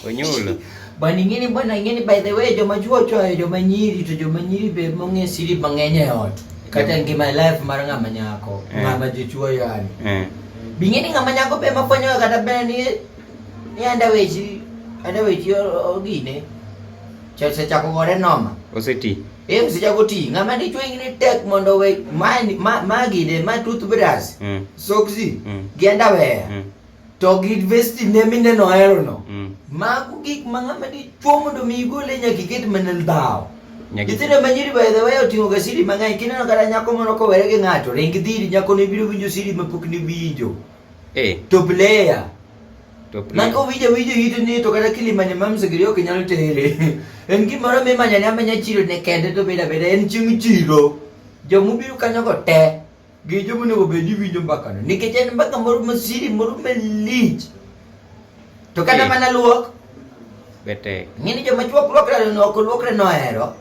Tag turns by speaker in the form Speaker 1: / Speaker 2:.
Speaker 1: Onyulo.
Speaker 2: Bwana ingine by the way joma chuo joma nyiri be monge siri mang'eny e ot. Kata ngima life mar ng'ama nyako, ng'ama dichuo yani. Bingine ng'ama nyako be mafwenyo kata be ni anda wechi ogine. Chose chako gore noma.
Speaker 1: Oseti.
Speaker 2: Osechako ti. Ng'ama dichuo ingine tek mondo we magide ma toothbrush. Soksi. Gi underwear. To git vesti ne mine no hero no. Magu gik mang'ama dichuo mondo mi igole nyaka iket manel dhao. Nyithindo manyiri by the way oting'o ga siri mang'eny. Kineno kata nyako moro kowere gi ng'ato ring dhiri nyako ne biro winjo siri mapok ni winjo. To player. Nako winjo ito ni to kata kilimanya mamsegiri ok nyalo tere. En gimoro mimanya ne amanya chiro ne kende to beda en chieng' chiro. Jomu biro kanyo go te. Gi jomu ne obedi winjo mbaka no. Nikech en mbaka moro masiri moro malich. To kata mana luok.
Speaker 1: Bete.
Speaker 2: Ngini joma chuok luokre no ok luokre no hero.